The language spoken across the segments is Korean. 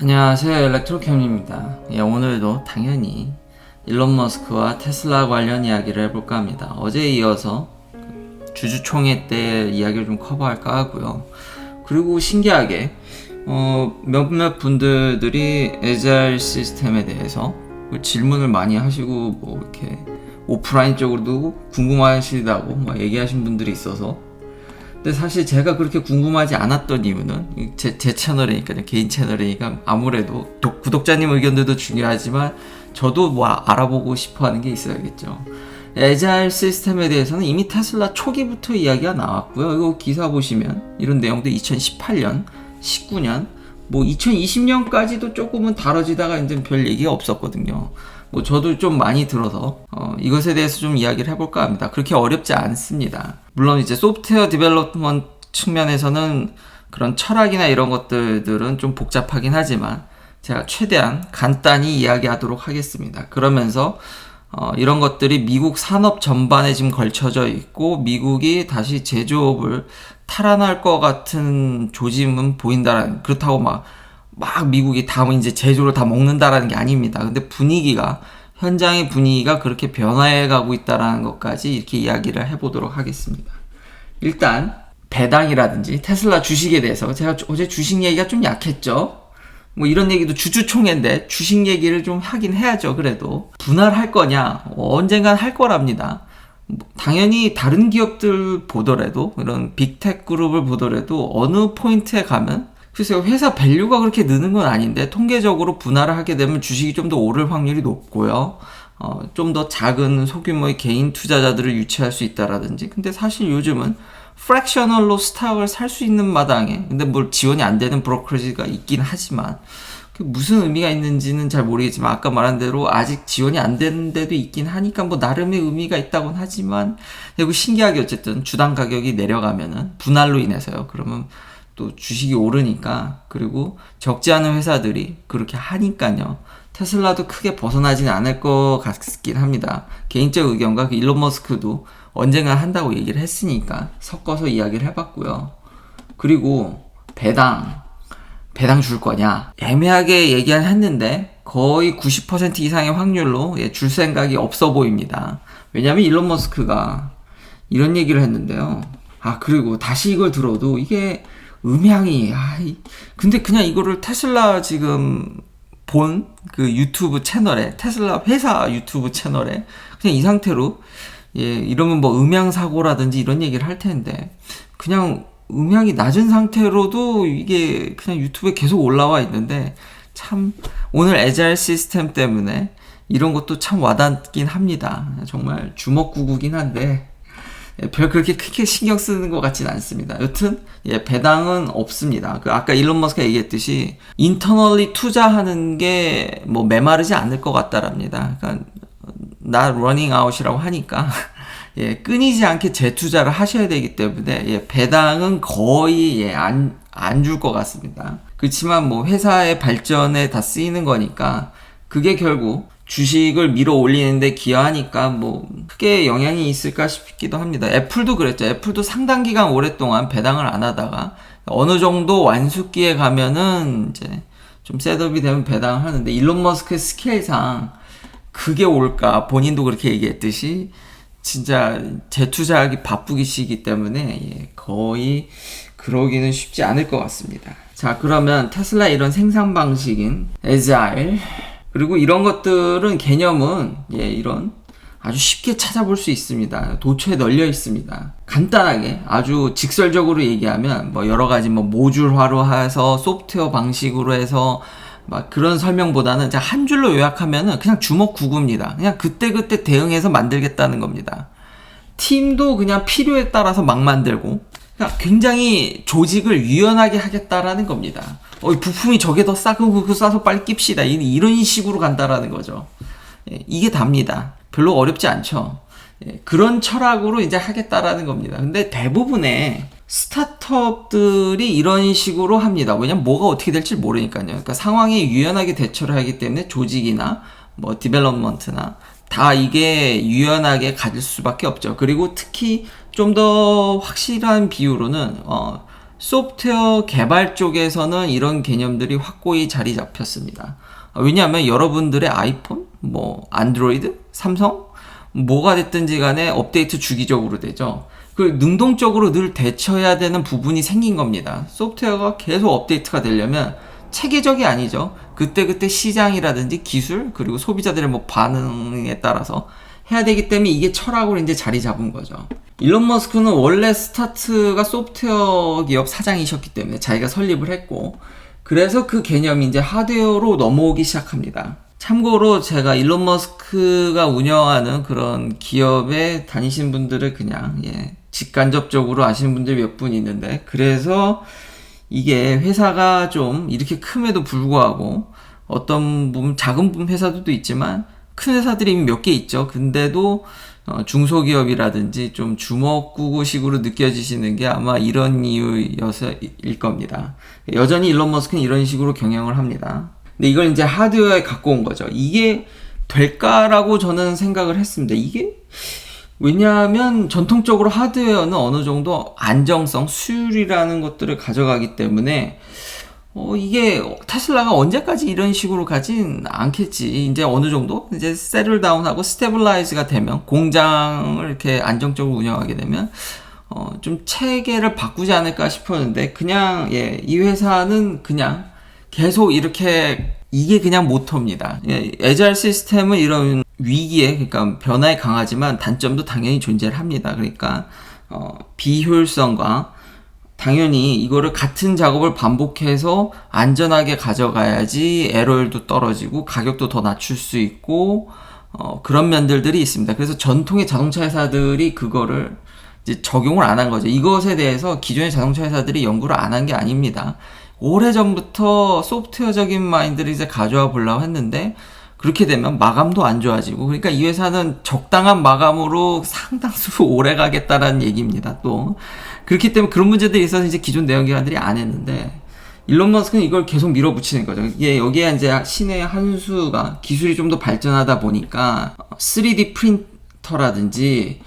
안녕하세요, 엘렉트로캠입니다. 오늘도 당연히 일론 머스크와 테슬라 관련 이야기를 해볼까 합니다. 어제에 이어서 주주총회 때 이야기를 좀 커버할까 하고요. 그리고 신기하게 몇몇 분들이 에자일 시스템에 대해서 질문을 많이 하시고 이렇게 오프라인적으로도 궁금하시다고 얘기하신 분들이 있어서, 근데 사실 제가 그렇게 궁금하지 않았던 이유는 제 채널이니까요. 개인 채널이니까 아무래도 구독자님 의견들도 중요하지만 저도 알아보고 싶어 하는 게 있어야겠죠. 에자일 시스템에 대해서는 이미 테슬라 초기부터 이야기가 나왔고요. 이거 기사 보시면 이런 내용도 2018년, 19년, 2020년까지도 조금은 다뤄지다가 이제 별 얘기가 없었거든요. 저도 좀 많이 들어서 이것에 대해서 좀 이야기를 해볼까 합니다. 그렇게 어렵지 않습니다. 물론 이제 소프트웨어 디벨롭먼트 측면에서는 그런 철학이나 이런 것들은 좀 복잡하긴 하지만 제가 최대한 간단히 이야기하도록 하겠습니다. 그러면서 이런 것들이 미국 산업 전반에 지금 걸쳐져 있고 미국이 다시 제조업을 탈환할 것 같은 조짐은 보인다라는, 그렇다고 막 미국이 다 이제 제조를 다 먹는다라는 게 아닙니다. 근데 현장의 분위기가 그렇게 변화해 가고 있다라는 것까지 이렇게 이야기를 해보도록 하겠습니다. 일단 배당이라든지 테슬라 주식에 대해서 제가 어제 주식 얘기가 좀 약했죠. 이런 얘기도 주주총회인데 주식 얘기를 좀 하긴 해야죠. 그래도 분할할 거냐, 언젠간 할 거랍니다. 당연히 다른 기업들 보더라도, 이런 빅테크 그룹을 보더라도 어느 포인트에 가면, 글쎄요, 회사 밸류가 그렇게 느는 건 아닌데 통계적으로 분할을 하게 되면 주식이 좀 더 오를 확률이 높고요. 좀 더 작은 소규모의 개인 투자자들을 유치할 수 있다라든지. 근데 사실 요즘은 프랙셔널로 스탁을 살 수 있는 마당에, 근데 지원이 안 되는 브로커리지가 있긴 하지만 무슨 의미가 있는지는 잘 모르겠지만, 아까 말한 대로 아직 지원이 안 되는 데도 있긴 하니까 나름의 의미가 있다곤 하지만, 그리고 신기하게 어쨌든 주당 가격이 내려가면은 분할로 인해서요. 그러면 또 주식이 오르니까, 그리고 적지 않은 회사들이 그렇게 하니까요. 테슬라도 크게 벗어나지는 않을 것 같긴 합니다. 개인적 의견과 일론 머스크도 언젠가 한다고 얘기를 했으니까 섞어서 이야기를 해봤고요. 그리고 배당 줄 거냐, 애매하게 얘기는 했는데 거의 90% 이상의 확률로 줄 생각이 없어 보입니다. 왜냐면 일론 머스크가 이런 얘기를 했는데요. 그리고 다시 이걸 들어도 이게 음향이, 근데 그냥 이거를 테슬라 지금 본 그 유튜브 채널에, 테슬라 회사 유튜브 채널에 그냥 이 상태로, 이러면 음향 사고라든지 이런 얘기를 할 텐데, 그냥 음향이 낮은 상태로도 이게 그냥 유튜브에 계속 올라와 있는데, 참 오늘 에자일 시스템 때문에 이런 것도 참 와닿긴 합니다. 정말 주먹구구긴 한데 별 그렇게 크게 신경 쓰는 것 같진 않습니다. 여튼 배당은 없습니다. 아까 일론 머스크가 얘기했듯이 인터널리 투자하는 게 메마르지 않을 것 같다랍니다. 그러니까 not running out이라고 하니까 끊이지 않게 재투자를 하셔야 되기 때문에 배당은 거의 안 줄 것 같습니다. 그렇지만 회사의 발전에 다 쓰이는 거니까 그게 결국 주식을 밀어 올리는데 기여하니까 크게 영향이 있을까 싶기도 합니다. 애플도 그랬죠. 애플도 상당 기간 오랫동안 배당을 안 하다가 어느 정도 완숙기에 가면은 이제 좀 셋업이 되면 배당을 하는데, 일론 머스크의 스케일상 그게 올까? 본인도 그렇게 얘기했듯이 진짜 재투자하기 바쁘기시기 때문에 거의 그러기는 쉽지 않을 것 같습니다. 자, 그러면 테슬라 이런 생산 방식인 에자일, 그리고 이런 것들은 개념은 이런 아주 쉽게 찾아볼 수 있습니다. 도처에 널려 있습니다. 간단하게 아주 직설적으로 얘기하면 여러 가지 모듈화로 해서 소프트웨어 방식으로 해서 그런 설명보다는 한 줄로 요약하면은 그냥 주먹구구입니다. 그냥 그때그때 대응해서 만들겠다는 겁니다. 팀도 그냥 필요에 따라서 막 만들고, 그냥 굉장히 조직을 유연하게 하겠다라는 겁니다. 부품이 저게 더 싸고 그거 싸서 빨리 낍시다, 이런 식으로 간다라는 거죠. 이게 답니다. 별로 어렵지 않죠. 그런 철학으로 이제 하겠다라는 겁니다. 근데 대부분의 스타트업들이 이런 식으로 합니다. 왜냐면 뭐가 어떻게 될지 모르니까요. 그러니까 상황에 유연하게 대처를 하기 때문에 조직이나 디벨롭먼트나 다 이게 유연하게 가질 수밖에 없죠. 그리고 특히 좀 더 확실한 비유로는 소프트웨어 개발 쪽에서는 이런 개념들이 확고히 자리 잡혔습니다. 왜냐하면 여러분들의 아이폰, 안드로이드, 삼성, 뭐가 됐든지 간에 업데이트 주기적으로 되죠. 그 능동적으로 늘 대처해야 되는 부분이 생긴 겁니다. 소프트웨어가 계속 업데이트가 되려면 체계적이 아니죠. 그때그때 시장이라든지 기술, 그리고 소비자들의 반응에 따라서 해야 되기 때문에 이게 철학으로 이제 자리 잡은 거죠. 일론 머스크는 원래 스타트가 소프트웨어 기업 사장이셨기 때문에 자기가 설립을 했고, 그래서 그 개념이 이제 하드웨어로 넘어오기 시작합니다. 참고로 제가 일론 머스크가 운영하는 그런 기업에 다니신 분들을 그냥 직간접적으로 아시는 분들이 몇 분 있는데, 그래서 이게 회사가 좀 이렇게 큼에도 불구하고 어떤 부분 작은 부분 회사들도 있지만 큰 회사들이 이미 몇 개 있죠. 근데도 중소기업이라든지 좀 주먹구구식으로 느껴지시는 게 아마 이런 이유여서일 겁니다. 여전히 일론 머스크는 이런 식으로 경영을 합니다. 근데 이걸 이제 하드웨어에 갖고 온 거죠. 이게 될까라고 저는 생각을 했습니다. 이게 왜냐하면 전통적으로 하드웨어는 어느 정도 안정성, 수율이라는 것들을 가져가기 때문에 이게 테슬라가 언제까지 이런 식으로 가진 않겠지. 이제 어느 정도 이제 세틀 다운하고 스테블라이즈가 되면, 공장을 이렇게 안정적으로 운영하게 되면 좀 체계를 바꾸지 않을까 싶었는데, 그냥 이 회사는 그냥 계속 이렇게, 이게 그냥 모토입니다. 애자일 시스템은 이런 위기에, 그러니까 변화에 강하지만 단점도 당연히 존재를 합니다. 그러니까 비효율성과, 당연히 이거를 같은 작업을 반복해서 안전하게 가져가야지 에러율도 떨어지고 가격도 더 낮출 수 있고 그런 면들이 있습니다. 그래서 전통의 자동차 회사들이 그거를 이제 적용을 안 한 거죠. 이것에 대해서 기존의 자동차 회사들이 연구를 안 한 게 아닙니다. 오래전부터 소프트웨어적인 마인드를 이제 가져와 보려고 했는데, 그렇게 되면 마감도 안 좋아지고, 그러니까 이 회사는 적당한 마감으로 상당수 오래 가겠다라는 얘기입니다. 또 그렇기 때문에 그런 문제들이 있어서 이제 기존 내연기관들이 안 했는데, 일론 머스크는 이걸 계속 밀어붙이는 거죠. 여기에 이제 신의 한 수가, 기술이 좀 더 발전하다 보니까 3D 프린터라든지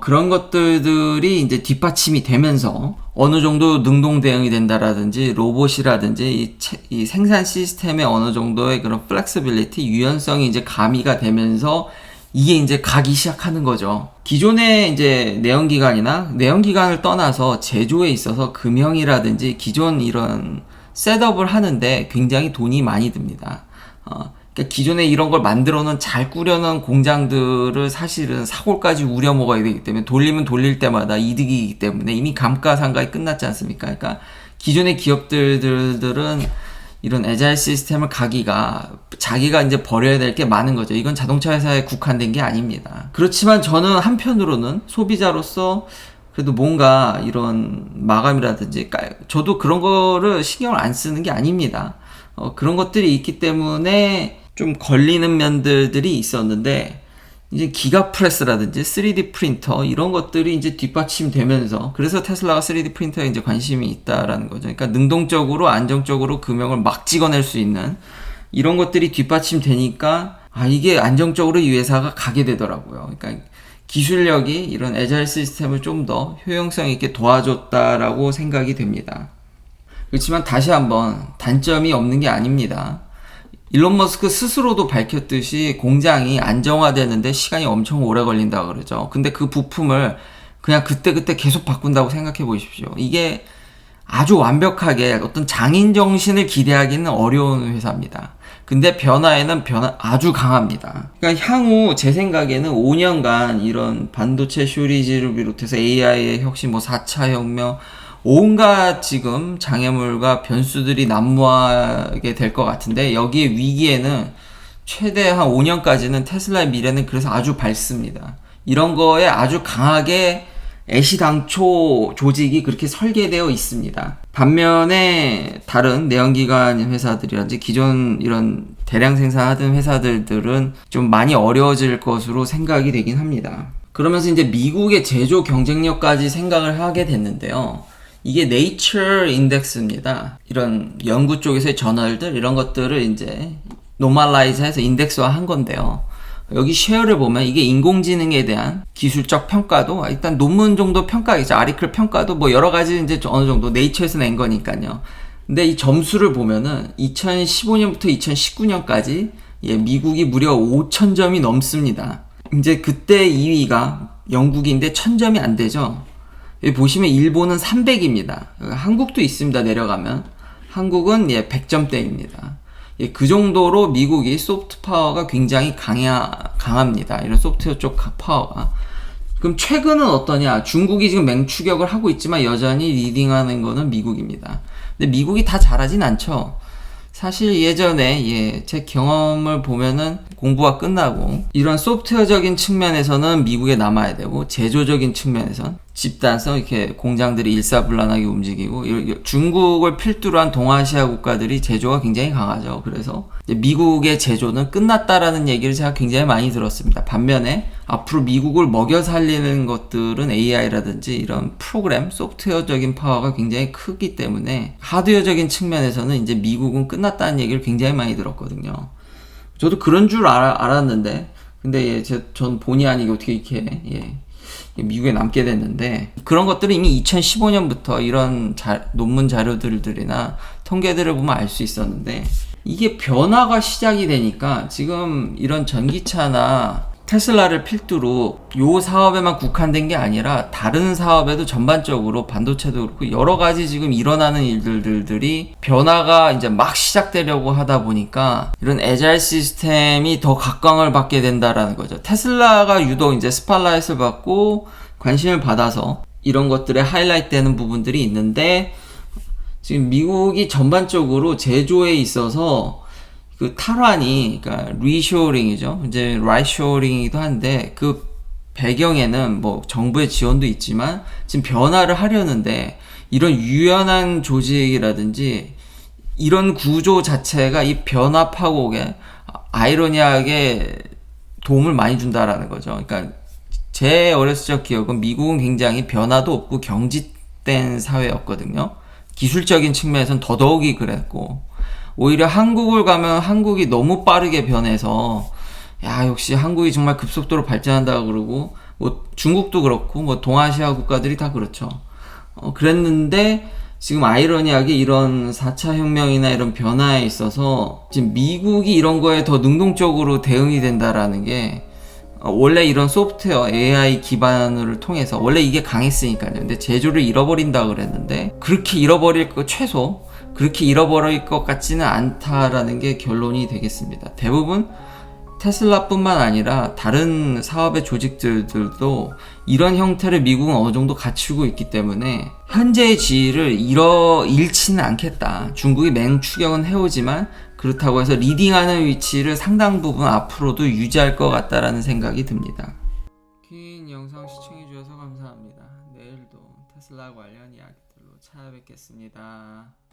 그런 것들이 이제 뒷받침이 되면서 어느 정도 능동 대응이 된다라든지 로봇이라든지 이 생산 시스템에 어느 정도의 그런 플렉시빌리티, 유연성이 이제 가미가 되면서 이게 이제 가기 시작하는 거죠. 기존의 이제 내연기관을 떠나서 제조에 있어서 금형이라든지 기존 이런 셋업을 하는데 굉장히 돈이 많이 듭니다. 그러니까 기존에 이런 걸 만들어놓은 잘 꾸려놓은 공장들을 사실은 사골까지 우려 먹어야 되기 때문에, 돌리면 돌릴 때마다 이득이기 때문에 이미 감가상각이 끝났지 않습니까? 그러니까 기존의 기업들은 이런 애자일 시스템을 가기가, 자기가 이제 버려야 될 게 많은 거죠. 이건 자동차 회사에 국한된 게 아닙니다. 그렇지만 저는 한편으로는 소비자로서 그래도 뭔가 이런 마감이라든지, 저도 그런 거를 신경을 안 쓰는 게 아닙니다. 그런 것들이 있기 때문에 좀 걸리는 면들이 있었는데, 이제 기가프레스라든지 3D 프린터 이런 것들이 이제 뒷받침되면서, 그래서 테슬라가 3D 프린터에 이제 관심이 있다라는 거죠. 그러니까 능동적으로 안정적으로 금형을 막 찍어낼 수 있는 이런 것들이 뒷받침되니까 이게 안정적으로 이 회사가 가게 되더라고요. 그러니까 기술력이 이런 애자일 시스템을 좀 더 효용성 있게 도와줬다라고 생각이 됩니다. 그렇지만 다시 한번 단점이 없는 게 아닙니다. 일론 머스크 스스로도 밝혔듯이 공장이 안정화되는데 시간이 엄청 오래 걸린다고 그러죠. 근데 그 부품을 그냥 그때그때 계속 바꾼다고 생각해 보십시오. 이게 아주 완벽하게 어떤 장인 정신을 기대하기는 어려운 회사입니다. 근데 변화에는 아주 강합니다. 그러니까 향후 제 생각에는 5년간 이런 반도체 쇼리지를 비롯해서 AI의 혁신, 4차 혁명, 온갖 지금 장애물과 변수들이 난무하게 될 것 같은데, 여기에 위기에는 최대 한 5년까지는 테슬라의 미래는 그래서 아주 밝습니다. 이런 거에 아주 강하게 애시당초 조직이 그렇게 설계되어 있습니다. 반면에 다른 내연기관 회사들이라든지 기존 이런 대량 생산하던 회사들은 좀 많이 어려워질 것으로 생각이 되긴 합니다. 그러면서 이제 미국의 제조 경쟁력까지 생각을 하게 됐는데요. 이게 네이처 인덱스입니다. 이런 연구 쪽에서의 저널들, 이런 것들을 이제 노멀라이즈해서 인덱스화 한 건데요. 여기 쉐어를 보면 이게 인공지능에 대한 기술적 평가도 일단 논문 정도 평가겠죠. 아리클 평가도 뭐 여러 가지 이제 어느 정도 네이처에서 낸 거니까요. 근데 이 점수를 보면은 2015년부터 2019년까지 미국이 무려 5,000점이 넘습니다. 이제 그때 2위가 영국인데 1,000점이 안 되죠. 여기 보시면 일본은 300입니다. 한국도 있습니다. 내려가면 한국은 100점대입니다. 그 정도로 미국이 소프트 파워가 굉장히 강합니다. 이런 소프트웨어 쪽 파워가. 그럼 최근은 어떠냐? 중국이 지금 맹추격을 하고 있지만 여전히 리딩하는 거는 미국입니다. 근데 미국이 다 잘하진 않죠. 사실 예전에 제 경험을 보면은 공부가 끝나고 이런 소프트웨어적인 측면에서는 미국에 남아야 되고 제조적인 측면에선 집단성 이렇게 공장들이 일사불란하게 움직이고 중국을 필두로 한 동아시아 국가들이 제조가 굉장히 강하죠. 그래서 미국의 제조는 끝났다라는 얘기를 제가 굉장히 많이 들었습니다. 반면에 앞으로 미국을 먹여 살리는 것들은 AI라든지 이런 프로그램, 소프트웨어적인 파워가 굉장히 크기 때문에 하드웨어적인 측면에서는 이제 미국은 끝났다는 얘기를 굉장히 많이 들었거든요. 저도 그런 줄 알았는데 근데 전 본의 아니게 어떻게 이렇게 미국에 남게 됐는데 그런 것들은 이미 2015년부터 이런 논문 자료들이나 통계들을 보면 알 수 있었는데 이게 변화가 시작이 되니까 지금 이런 전기차나 테슬라를 필두로 요 사업에만 국한된 게 아니라 다른 사업에도 전반적으로 반도체도 그렇고 여러 가지 지금 일어나는 일들이 변화가 이제 막 시작되려고 하다 보니까 이런 애자일 시스템이 더 각광을 받게 된다라는 거죠. 테슬라가 유독 이제 스팟라이트를 받고 관심을 받아서 이런 것들에 하이라이트 되는 부분들이 있는데 지금 미국이 전반적으로 제조에 있어서 그 탈환이, 그러니까 리쇼어링이죠. 이제 라이쇼어링이기도 한데 그 배경에는 뭐 정부의 지원도 있지만 지금 변화를 하려는데 이런 유연한 조직이라든지 이런 구조 자체가 이 변화 파곡에 아이러니하게 도움을 많이 준다라는 거죠. 그러니까 제 어렸을 적 기억은 미국은 굉장히 변화도 없고 경직된 사회였거든요. 기술적인 측면에서는 더더욱이 그랬고 오히려 한국을 가면 한국이 너무 빠르게 변해서 역시 한국이 정말 급속도로 발전한다 그러고 뭐 중국도 그렇고 뭐 동아시아 국가들이 다 그렇죠. 그랬는데 지금 아이러니하게 이런 4차 혁명이나 이런 변화에 있어서 지금 미국이 이런 거에 더 능동적으로 대응이 된다라는 게 원래 이런 소프트웨어 AI 기반을 통해서 원래 이게 강했으니까요. 근데 제조를 잃어버린다 그랬는데 그렇게 잃어버릴 거 최소 그렇게 잃어버릴 것 같지는 않다라는 게 결론이 되겠습니다. 대부분 테슬라뿐만 아니라 다른 사업의 조직들도 이런 형태를 미국은 어느 정도 갖추고 있기 때문에 현재의 지위를 잃지는 않겠다. 중국이 맹추격은 해오지만 그렇다고 해서 리딩하는 위치를 상당 부분 앞으로도 유지할 것 같다라는 생각이 듭니다. 긴 영상 시청해주셔서 감사합니다. 내일도 테슬라 관련 이야기들로 찾아뵙겠습니다.